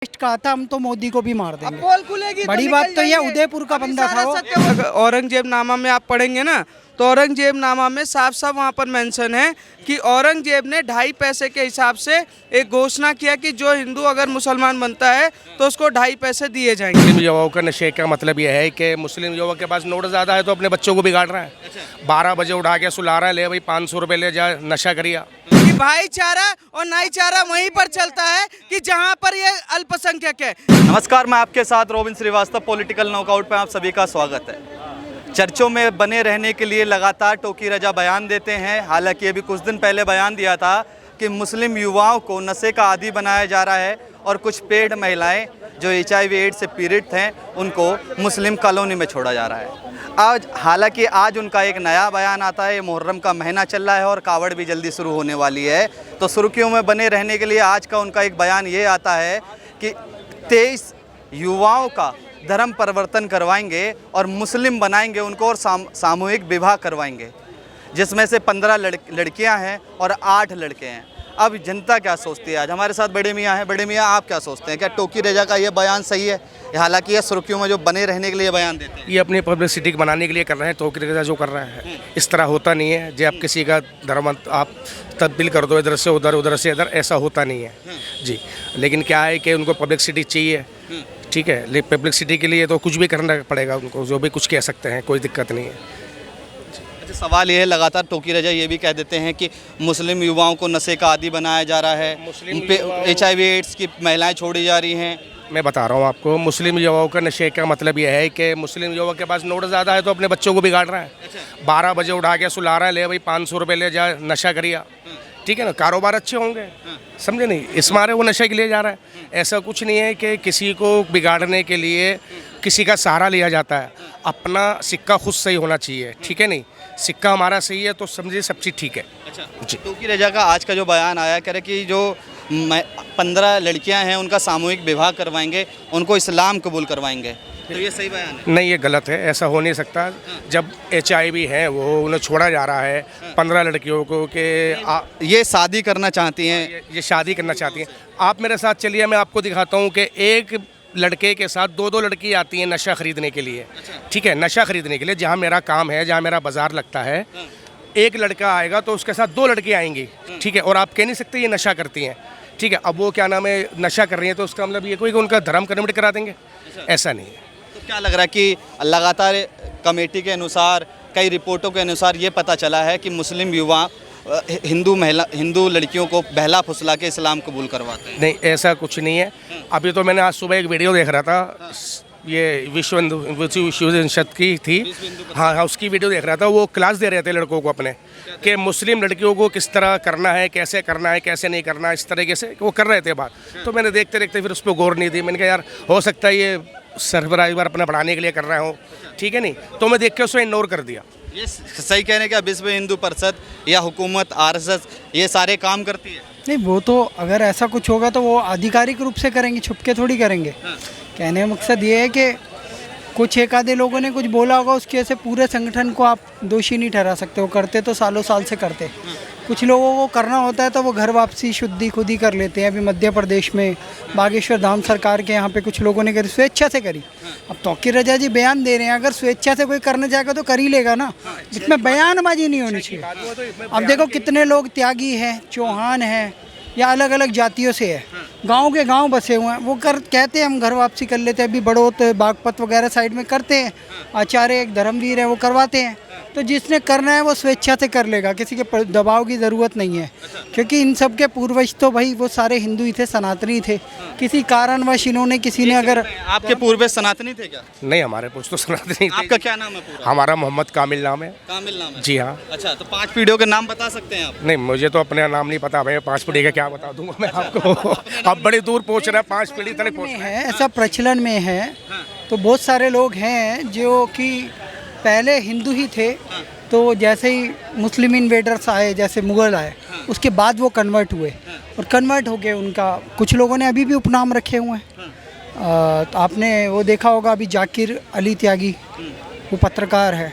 कहा था हम तो मोदी को भी मार देंगे। पोल खुलेगी बड़ी तो बात निकल तो ये जाएंगे। उदयपुर का अभी बंदा था सारा वो। सत्य अगर औरंगजेब नामा में आप पढ़ेंगे ना तो औरंगजेब नामा में साफ साफ वहाँ पर मेंशन है कि औरंगजेब ने 2.5 पैसे के हिसाब से एक घोषणा किया कि जो हिंदू अगर मुसलमान बनता है तो उसको 2.5 पैसे दिए जाएंगे। मुस्लिम युवाओं का नशे का मतलब यह है कि मुस्लिम युवा के पास नोट ज़्यादा है तो अपने बच्चों को बिगाड़ रहा है। 12 बजे उठा के सुला रहा है, ले भाई 500 रुपये ले जा, नशा करिया। कि भाईचारा और नाईचारा वहीं पर चलता है कि जहाँ पर ये अल्पसंख्यक है। नमस्कार, मैं आपके साथ रोबिन श्रीवास्तव। पॉलिटिकल नॉकआउट पे आप सभी का स्वागत है। चर्चों में बने रहने के लिए लगातार टोकी रजा बयान देते हैं। हालांकि अभी कुछ दिन पहले बयान दिया था कि मुस्लिम युवाओं को नशे का आदी बनाया जा रहा है और कुछ पेड महिलाएं जो HIV एड्स से पीड़ित हैं उनको मुस्लिम कॉलोनी में छोड़ा जा रहा है। हालांकि आज उनका एक नया बयान आता है। मुहर्रम का महीना चल रहा है और कावड़ भी जल्दी शुरू होने वाली है, तो सुर्खियों में बने रहने के लिए आज का उनका एक बयान ये आता है कि 23 युवाओं का धर्म परिवर्तन करवाएंगे और मुस्लिम बनाएंगे उनको और सामूहिक विवाह करवाएंगे, जिसमें से 15 लड़कियां हैं और 8 लड़के हैं। अब जनता क्या सोचती है? आज हमारे साथ बड़े मियाँ हैं। बड़े मियाँ, आप क्या सोचते हैं? क्या टोकी रजा का ये बयान सही है? हालांकि ये सुर्खियों में जो बने रहने के लिए बयान देते हैं, ये अपनी पब्लिसिटी बनाने के लिए कर रहे हैं। टोकी रजा जो कर रहा है इस तरह होता नहीं है। जब आप किसी का धर्म आप तब्दील कर दो इधर से उधर, उधर से इधर, ऐसा होता नहीं है जी। लेकिन क्या है कि उनको पब्लिसिटी चाहिए, ठीक है। लेकिन पब्लिसिटी के लिए तो कुछ भी करना पड़ेगा उनको, जो भी कुछ कह सकते हैं, कोई दिक्कत नहीं है। सवाल ये है, लगातार टोकी रजा ये भी कह देते हैं कि मुस्लिम युवाओं को नशे का आदी बनाया जा रहा है, उन पे HIV एड्स की महिलाएं छोड़ी जा रही हैं। मैं बता रहा हूँ आपको, मुस्लिम युवाओं का नशे का मतलब यह है कि मुस्लिम युवा के पास नोट ज़्यादा है तो अपने बच्चों को बिगाड़ रहा है। 12 बजे उठा के सुला रहा है, ले भाई 500 रुपये ले जा, नशा करिया, ठीक है ना। कारोबार अच्छे होंगे, समझे नहीं, इस मारे वो नशे के लिए जा रहा है। ऐसा कुछ नहीं है कि किसी को बिगाड़ने के लिए किसी का सहारा लिया जाता है। अपना सिक्का खुद सही होना चाहिए, ठीक है नहीं। सिक्का हमारा सही है तो समझिए सब चीज़ ठीक है। अच्छा जी। टोकी रजा का आज का जो बयान आया, कह रहे कि जो 15 लड़कियां हैं उनका सामूहिक विवाह करवाएंगे, उनको इस्लाम कबूल करवाएंगे, तो ये सही बयान है? नहीं, ये गलत है, ऐसा हो नहीं सकता। जब HIV है वो उन्हें छोड़ा जा रहा है 15 लड़कियों को कि ये शादी करना चाहती हैं, ये शादी करना चाहती हैं। आप मेरे साथ चलिए, मैं आपको दिखाता हूँ कि एक लड़के के साथ 2-2 लड़की आती हैं नशा खरीदने के लिए, ठीक है। नशा खरीदने के लिए जहाँ मेरा काम है, जहाँ मेरा बाजार लगता है, एक लड़का आएगा तो उसके साथ 2 लड़की आएंगी, ठीक है। और आप कह नहीं सकते ये नशा करती हैं, ठीक है। अब वो क्या नाम है, नशा कर रही हैं तो उसका मतलब ये कोई कि उनका धर्म कन्वर्ट करा देंगे, ऐसा नहीं है। तो क्या लग रहा है कि लगातार कमेटी के अनुसार, कई रिपोर्टों के अनुसार ये पता चला है कि मुस्लिम युवा हिंदू लड़कियों को बहला फुसला के इस्लाम कबूल करवाते हैं? नहीं, ऐसा कुछ नहीं है। अभी तो मैंने आज सुबह एक वीडियो देख रहा था, ये विश्व हिंदू परिषद की थी, हाँ, उसकी वीडियो देख रहा था। वो क्लास दे रहे थे लड़कों को अपने कि मुस्लिम लड़कियों को किस तरह करना है, कैसे करना है, कैसे नहीं करना है, इस तरीके से वो कर रहे थे बात। तो मैंने देखते देखते फिर उस पर गौर नहीं दी। मैंने कहा यार हो सकता है ये सरबराह अपना बढ़ाने के लिए कर रहे हो, ठीक है नहीं। तो मैं देख के उसको इग्नोर कर दिया। ये सही कहने का विश्व हिंदू परिषद या हुकूमत RSS ये सारे काम करती है? नहीं, वो तो अगर ऐसा कुछ होगा तो वो आधिकारिक रूप से करेंगे, छुप के थोड़ी करेंगे। कहने का मकसद ये है कि कुछ एक आधे लोगों ने कुछ बोला होगा, उसकी वजह से पूरे संगठन को आप दोषी नहीं ठहरा सकते। वो करते तो सालों साल से करते। कुछ लोगों को करना होता है तो वो घर वापसी शुद्धि खुद ही कर लेते हैं। अभी मध्य प्रदेश में बागेश्वर धाम सरकार के यहाँ पे कुछ लोगों ने करी, स्वेच्छा से करी। अब तोकी रजा जी बयान दे रहे हैं, अगर स्वेच्छा से कोई करने जाएगा तो कर ही लेगा ना, इसमें बयानबाजी नहीं होनी चाहिए। अब देखो कितने लोग त्यागी हैं, चौहान हैं या अलग अलग जातियों से है, गांव के गांव बसे हुए हैं, वो कहते हैं हम घर वापसी कर लेते हैं। अभी बड़ौत बागपत वगैरह साइड में करते हैं, आचार्य एक धर्मवीर है वो करवाते हैं। तो जिसने करना है वो स्वेच्छा से कर लेगा, किसी के दबाव की ज़रूरत नहीं है। क्योंकि इन सब के पूर्वज तो भाई वो सारे हिंदू ही थे, सनातनी थे। किसी कारणवश इन्होंने किसी ने अगर आपके पूर्वज सनातनी थे क्या? नहीं, हमारे पूछ तो सनातनी थे। आपका क्या नाम है पूरा? हमारा मोहम्मद कामिल नाम है। कामिल नाम है? जी हाँ। अच्छा, तो 5 पीढ़ियों के नाम बता सकते हैं आप? नहीं, मुझे तो अपने नाम नहीं पता, मैं 5 पीढ़ी का क्या बता दूंगा मैं आपको। अब बड़ी दूर पहुंच रहा है, 5 पीढ़ी तक पहुंच रहा है। ऐसा प्रचलन में है तो बहुत सारे लोग हैं जो कि पहले हिंदू ही थे, तो जैसे ही मुस्लिम इन्वेडर्स आए, जैसे मुग़ल आए, उसके बाद वो कन्वर्ट हुए और कन्वर्ट हो गए। उनका कुछ लोगों ने अभी भी उपनाम रखे हुए हैं। तो आपने वो देखा होगा, अभी जाकिर अली त्यागी वो पत्रकार है,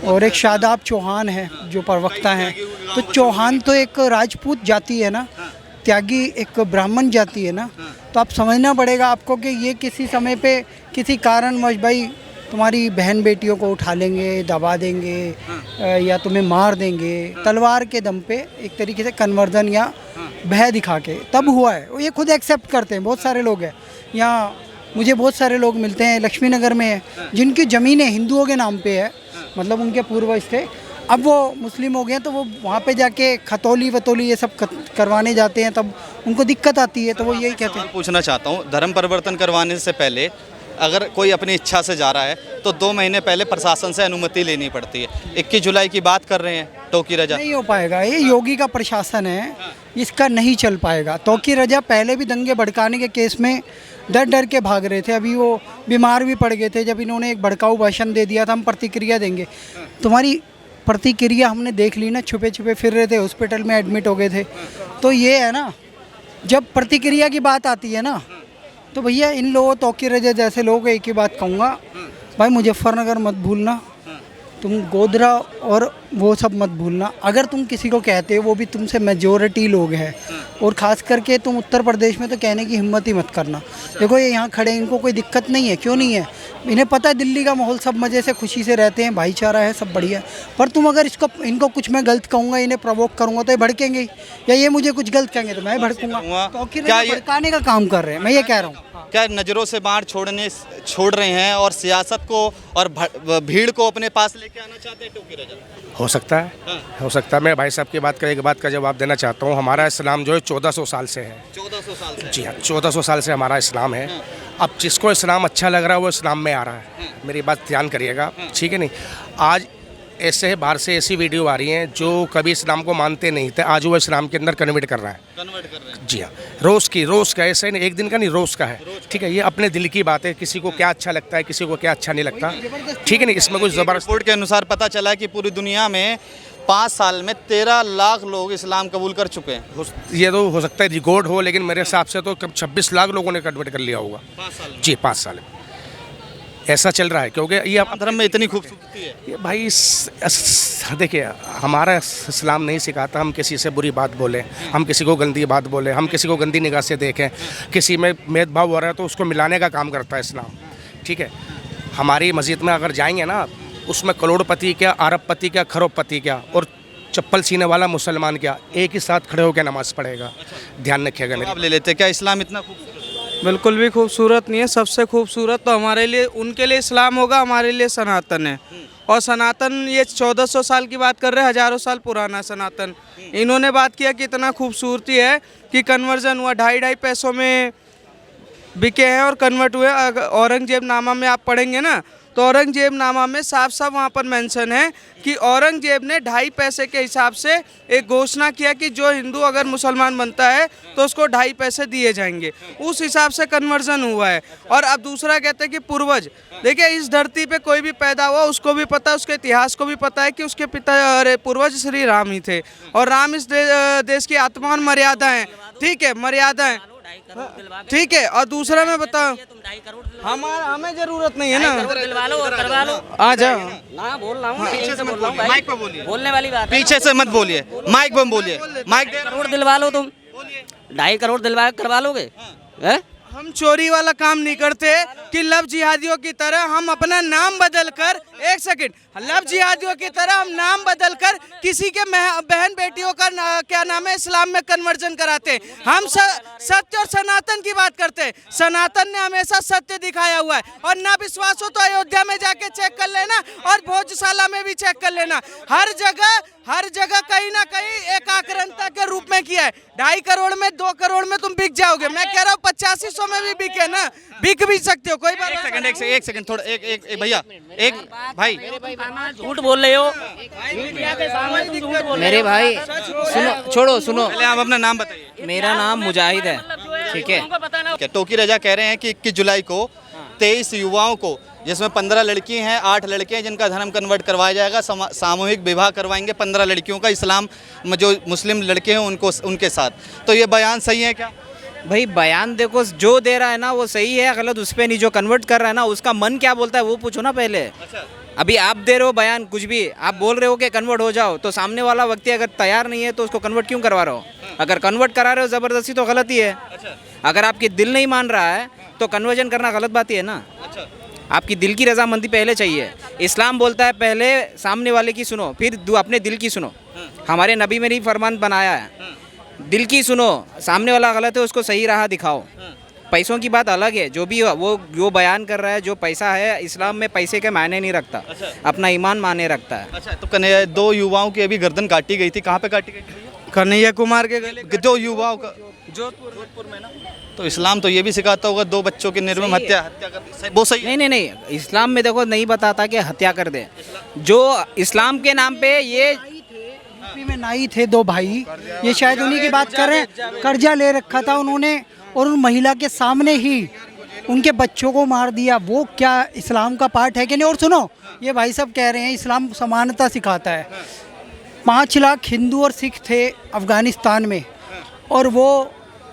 और एक शादाब चौहान है जो प्रवक्ता हैं। तो चौहान तो एक राजपूत जाति है ना, त्यागी एक ब्राह्मण जाति है ना, तो आप समझना पड़ेगा आपको कि ये किसी समय पे किसी कारणवश भाई तुम्हारी बहन बेटियों को उठा लेंगे, दबा देंगे या तुम्हें मार देंगे तलवार के दम पे, एक तरीके से कन्वर्जन या भय दिखा के, तब हुआ है। वो ये खुद एक्सेप्ट करते हैं, बहुत सारे लोग हैं यहाँ, मुझे बहुत सारे लोग मिलते हैं लक्ष्मी नगर में है जिनकी ज़मीनें हिंदुओं के नाम पे है, मतलब उनके पूर्वज थे, अब वो मुस्लिम हो गए हैं तो वो वहाँ पे जाके खतौली वतौली ये सब करवाने जाते हैं, तब उनको दिक्कत आती है, तो वो यही कहते हैं। पूछना चाहता हूँ, धर्म परिवर्तन करवाने से पहले अगर कोई अपनी इच्छा से जा रहा है तो 2 महीने पहले प्रशासन से अनुमति लेनी पड़ती है। 21 जुलाई की बात कर रहे हैं टोकी रजा, नहीं हो पाएगा, ये योगी का प्रशासन है, इसका नहीं चल पाएगा। टोकी रजा पहले भी दंगे भड़काने के केस में डर डर के भाग रहे थे, अभी वो बीमार भी पड़ गए थे जब इन्होंने एक भड़काऊ भाषण दे दिया था, हम प्रतिक्रिया देंगे। तुम्हारी प्रतिक्रिया हमने देख ली ना, छुपे छुपे फिर रहे थे, हॉस्पिटल में एडमिट हो गए थे। तो ये है ना, जब प्रतिक्रिया की बात आती है ना, तो भैया इन लोगों टोकी रजा जैसे लोग, एक ही बात कहूँगा भाई, मुजफ्फरनगर मत भूलना, तुम गोधरा और वो सब मत भूलना। अगर तुम किसी को कहते हो, वो भी तुमसे मेजोरिटी लोग हैं, और ख़ास करके तुम उत्तर प्रदेश में तो कहने की हिम्मत ही मत करना। देखो ये यहाँ खड़े, इनको कोई दिक्कत नहीं है, क्यों नहीं है, इन्हें पता है दिल्ली का माहौल, सब मज़े से खुशी से रहते हैं, भाईचारा है, सब बढ़िया है। पर तुम अगर इनको कुछ मैं गलत कहूँगा, इन्हें प्रवोक करूँगा तो ये भड़केंगे ही, या ये मुझे कुछ गलत कहेंगे तो मैं भड़कूँगा। तो भड़काने का काम कर रहे हैं, मैं ये कह रहा हूँ। क्या नज़रों से बाहर छोड़ रहे हैं और सियासत को और भीड़ को अपने पास लेके आना चाहते हैं टोकी रजा? हो सकता है, हो सकता है। मैं भाई साहब की बात का एक बात का जवाब देना चाहता हूँ। हमारा इस्लाम जो है 1400 साल से है। 1400 साल से? जी हाँ, 1400 साल से हमारा इस्लाम है। अब जिसको इस्लाम अच्छा लग रहा है वो इस्लाम में आ रहा है, मेरी बात ध्यान करिएगा, ठीक है नहीं। आज ऐसे बाहर से ऐसी वीडियो आ रही हैं जो कभी इस्लाम को मानते नहीं थे, आज वो इस्लाम के अंदर कन्वर्ट कर रहा है। जी हाँ, रोज़ का, ऐसे नहीं एक दिन का नहीं, रोज़ का है, ठीक है। ये अपने दिल की बात है, किसी को क्या अच्छा लगता है, किसी को क्या अच्छा नहीं लगता, ठीक है नहीं, इसमें कुछ ज़बरदस्त। रिपोर्ट के अनुसार पता चला कि पूरी दुनिया में 5 साल में 13 लाख लोग इस्लाम कबूल कर चुके हैं। ये तो हो सकता है रिकॉर्ड हो, लेकिन मेरे हिसाब से तो 26 लाख लोगों ने कन्वर्ट कर लिया होगा 5 साल में। जी, 5 साल में ऐसा चल रहा है, क्योंकि ये धर्म में इतनी खूबसूरती है। ये भाई देखिए, हमारा इस्लाम नहीं सिखाता हम किसी से बुरी बात बोलें, हम किसी को गंदी बात बोलें, हम किसी को गंदी निगाह से देखें, किसी में भेदभाव हो रहा है तो उसको मिलाने का काम करता है इस्लाम, ठीक है। हमारी मस्जिद में अगर जाएंगे ना, उसमें करोड़पति क्या, अरबपति क्या, खरबपति क्या, और चप्पल सीने वाला मुसलमान क्या, एक ही साथ खड़े होकर नमाज़ पढ़ेगा। ध्यान रखिएगा मेरे। आप ले लेते, क्या इस्लाम इतना खूबसूरत? बिल्कुल भी खूबसूरत नहीं है। सबसे खूबसूरत तो हमारे लिए, उनके लिए इस्लाम होगा, हमारे लिए सनातन है। और सनातन ये 1400 साल की बात कर रहे हैं, हज़ारों साल पुराना सनातन। इन्होंने बात किया कि इतना खूबसूरती है कि कन्वर्जन हुआ, 2.5 पैसों में बिके हैं और कन्वर्ट हुए। औरंगजेब नामा में आप पढ़ेंगे ना, तो औरंगजेब नामा में साफ साफ वहाँ पर मेंशन है कि औरंगजेब ने 2.5 पैसे के हिसाब से एक घोषणा किया कि जो हिंदू अगर मुसलमान बनता है तो उसको 2.5 पैसे दिए जाएंगे। उस हिसाब से कन्वर्जन हुआ है। और अब दूसरा कहते हैं कि पूर्वज, देखिए इस धरती पे कोई भी पैदा हुआ उसको भी पता है, उसके इतिहास को भी पता है कि उसके पूर्वज श्री राम ही थे, और राम इस देश की आत्मा और मर्यादा है, ठीक है, मर्यादा है, ठीक है। और दूसरा मैं बताऊं, हमें जरूरत नहीं है ना, दिलवा लो और करवा लो। आ जाओ ना बोल रहा हूँ, पीछे से मत बोलो, माइक पे बोलिए, बोलने वाली बात है। पीछे से मत बोलिए, माइक पे बोलिए, माइक। करोड़ दिलवा लो तुम, 2.5 करोड़ दिलवा करवा लोगे? हैं? हम चोरी वाला काम नहीं करते कि लव जिहादियों की तरह हम अपना नाम बदलकर, एक सेकंड, लव जिहादियों की तरह हम नाम बदलकर किसी के बहन बेटियों का क्या नाम है इस्लाम में कन्वर्जन कराते हैं। हम सत्य और सनातन की बात करते हैं। सनातन ने हमेशा सत्य दिखाया हुआ है, और ना विश्वास हो तो अयोध्या में जाके चेक कर लेना, और भोजशाला में भी चेक कर लेना। हर जगह कहीं ना कहीं एक आक्रांता के रूप में किया है। 2.5 करोड़ में, 2 करोड़ में तुम बिक जाओगे। मैं कह रहा हूँ 8500 में भी बिके ना, बिक भी सकते हो, कोई बात। एक सेकंड थोड़ा, एक भैया, एक भाई, झूठ बोल रहे हो मीडिया के सामने, तुम झूठ बोल रहे मेरे हो। भाई सुनो, छोड़ो सुनो, पहले आप अपना नाम बताइए। मेरा नाम मुजाहिद है, ठीक है। तुमको पता ना। टोकी रजा कह रहे हैं कि 21 जुलाई को 23 युवाओं को, जिसमें 15 लड़की हैं, 8 लड़के हैं, जिनका धर्म कन्वर्ट करवाया जाएगा। सामूहिक विवाह करवाएंगे 15 लड़कियों का, इस्लाम में जो मुस्लिम लड़के हैं उनको, उनके साथ। तो ये बयान सही है क्या? भाई बयान देखो, जो दे रहा है ना वो सही है गलत उस पर नहीं, जो कन्वर्ट कर रहा है ना उसका मन क्या बोलता है वो पूछो ना पहले। अभी आप दे रहे हो बयान कुछ भी, आप बोल रहे हो कि कन्वर्ट हो जाओ, तो सामने वाला व्यक्ति अगर तैयार नहीं है तो उसको कन्वर्ट क्यों करवा रहे हो? अगर कन्वर्ट करा रहे हो ज़बरदस्ती तो गलत ही है। अगर आपकी दिल नहीं मान रहा है तो कन्वर्जन करना गलत बात ही है ना। आपकी दिल की रजामंदी पहले चाहिए। इस्लाम बोलता है पहले सामने वाले की सुनो फिर अपने दिल की सुनो। हमारे नबी में ही फरमान बनाया है, दिल की सुनो, सामने वाला गलत है उसको सही राह दिखाओ। पैसों की बात अलग है, जो भी वो जो बयान कर रहा है, जो पैसा है इस्लाम में पैसे के मायने नहीं रखता, अपना ईमान मायने रखता है। अच्छा, तो कन्हैया 2 युवाओं की अभी गर्दन काटी गई थी, कहाँ पे काटी गई थी? कन्हैया कुमार के गले 2 युवाओं का जोधपुर में ना। तो इस्लाम तो ये भी सिखाता होगा 2 बच्चों की निर्मम सही है। हत्या कर दी, वो सही है? नहीं, इस्लाम में देखो नहीं बताता कि हत्या कर दे। जो इस्लाम के नाम पे ये यूपी में नाई थे 2 भाई, ये शायद उन्हीं की बात कर रहे हैं। कर्जा ले रखा था उन्होंने और उन महिला के सामने ही उनके बच्चों को मार दिया। वो क्या इस्लाम का पार्ट है कि नहीं? और सुनो, ये भाई सब कह रहे हैं इस्लाम समानता सिखाता है। 5 लाख हिंदू और सिख थे अफ़गानिस्तान में और वो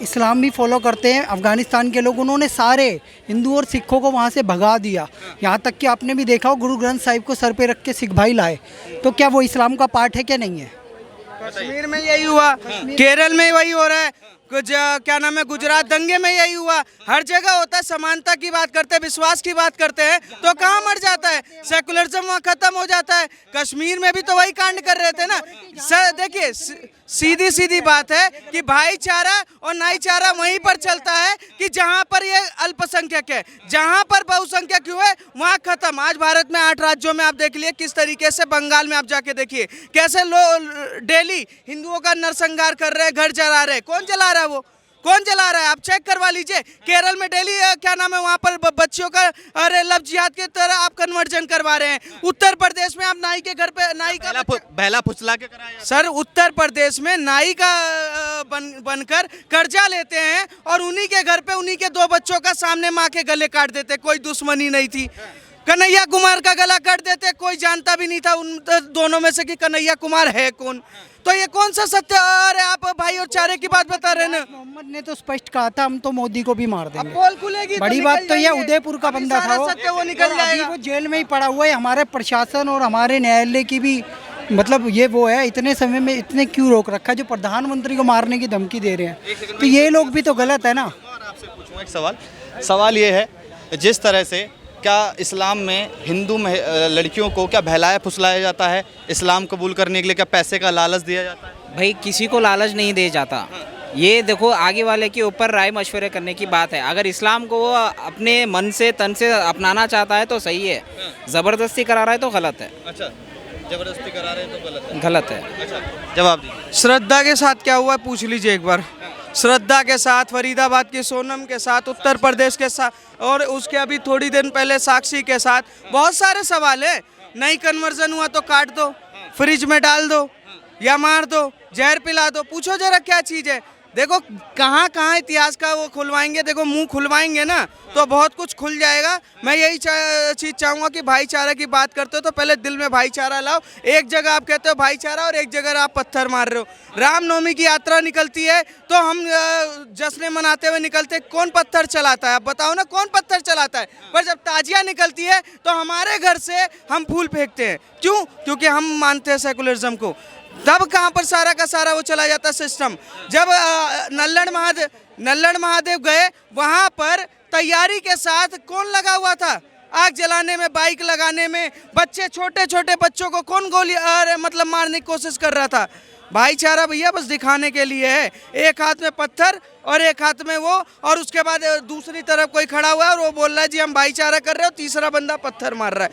इस्लाम भी फॉलो करते हैं अफ़गानिस्तान के लोग। उन्होंने सारे हिंदू और सिखों को वहाँ से भगा दिया। यहाँ तक कि आपने भी देखा हो गुरु ग्रंथ साहिब को सर पे रख के सिख भाई लाए। तो क्या वो इस्लाम का पार्ट है क्या नहीं है? कश्मीर में यही हुआ, केरल में वही हो रहा है, कुछ क्या नाम है, गुजरात दंगे में यही हुआ। हर जगह होता है। समानता की बात करते हैं, विश्वास की बात करते हैं तो कहाँ मर जाता है? सेकुलरिज्म वहाँ खत्म हो जाता है। कश्मीर में भी तो वही कांड कर रहे थे ना सर। देखिए सीधी बात है कि भाईचारा और नाईचारा वहीं पर चलता है कि जहाँ पर ये अल्पसंख्यक है, जहाँ पर बहुसंख्यक हुए वहाँ खत्म। आज भारत में 8 राज्यों में आप देख लिए किस तरीके से, बंगाल में आप जाके देखिए कैसे लोग डेली हिंदुओं का नरसंहार कर रहे हैं, घर जला रहे हैं। कौन जला रहा है? वो कौन जला रहा है? आप चेक करवा लीजिए। केरल में डेली क्या नाम है वहाँ पर बच्चियों का अरे लव जिहाद की तरह आप कन्वर्जन करवा रहे हैं। उत्तर प्रदेश में आप नाई के घर पे नाई का बहला फुसला के कराया सर, उत्तर प्रदेश में नाई का बनकर कर्जा लेते हैं और उन्हीं के घर पे उन्हीं के 2 बच्चों का सामने माँ के गले काट देते। कोई दुश्मनी नहीं थी। कन्हैया कुमार का गला काट देते, कोई जानता भी नहीं था उन दोनों में से कि कन्हैया कुमार है कौन। तो ये कौन सा सत्य? अरे आप भाई और चारे की बात बता रहे हैं ना। मोहम्मद ने तो स्पष्ट कहा था हम तो मोदी को भी मार देंगे। पोल खुलेगी बड़ी तो बात निकल तो ये जाएंगे। उदयपुर का अभी बंदा था सारा सत्य वो निकल और अभी जाएगा। वो जेल में ही पड़ा हुआ है। हमारे प्रशासन और हमारे न्यायालय की भी मतलब ये वो है, इतने समय में इतने क्यों रोक रखा है? जो प्रधानमंत्री को मारने की धमकी दे रहे हैं तो ये लोग भी तो गलत है ना। आपसे पूछूं एक सवाल ये है, जिस तरह से क्या इस्लाम में हिंदू लड़कियों को क्या बहलाया फुसलाया जाता है? इस्लाम कबूल करने के लिए क्या पैसे का लालच दिया जाता है? भाई किसी को लालच नहीं दिया जाता। ये देखो आगे वाले के ऊपर राय मशवरे करने की बात है। अगर इस्लाम को वो अपने मन से तन से अपनाना चाहता है तो सही है, ज़बरदस्ती करा रहा है तो गलत है। अच्छा, जबरदस्ती करा रहे हैं तो गलत है। गलत है। अच्छा, जवाब दीजिए। श्रद्धा के साथ क्या हुआ पूछ लीजिए एक बार। श्रद्धा के साथ, फरीदाबाद की सोनम के साथ, उत्तर प्रदेश के साथ और उसके अभी थोड़ी दिन पहले साक्षी के साथ बहुत सारे सवाल है। नहीं कन्वर्जन हुआ तो काट दो, फ्रिज में डाल दो या मार दो, जहर पिला दो। पूछो जरा क्या चीज़ है। देखो कहाँ कहाँ इतिहास का वो खुलवाएंगे। देखो मुंह खुलवाएंगे ना तो बहुत कुछ खुल जाएगा। मैं यही चीज़ चाहूँगा कि भाईचारा की बात करते हो तो पहले दिल में भाईचारा लाओ। एक जगह आप कहते हो भाईचारा और एक जगह आप पत्थर मार रहे हो। रामनवमी की यात्रा निकलती है तो हम जश्न मनाते हुए निकलते, कौन पत्थर चलाता है? आप बताओ ना कौन पत्थर चलाता है? पर जब ताजिया निकलती है तो हमारे घर से हम फूल फेंकते हैं। क्यों? क्योंकि हम मानते हैं सेकुलरिज्म को। तब कहाँ पर सारा का सारा वो चला जाता सिस्टम। जब नल्लड़ महादेव गए वहाँ पर तैयारी के साथ कौन लगा हुआ था? आग जलाने में, बाइक लगाने में। बच्चे, छोटे छोटे बच्चों को कौन गोली मतलब मारने की कोशिश कर रहा था? भाईचारा भैया बस दिखाने के लिए है। एक हाथ में पत्थर और एक हाथ में वो, और उसके बाद दूसरी तरफ कोई खड़ा हुआ है और वो बोल रहा है जी हम भाईचारा कर रहे हो, तीसरा बंदा पत्थर मार रहा है।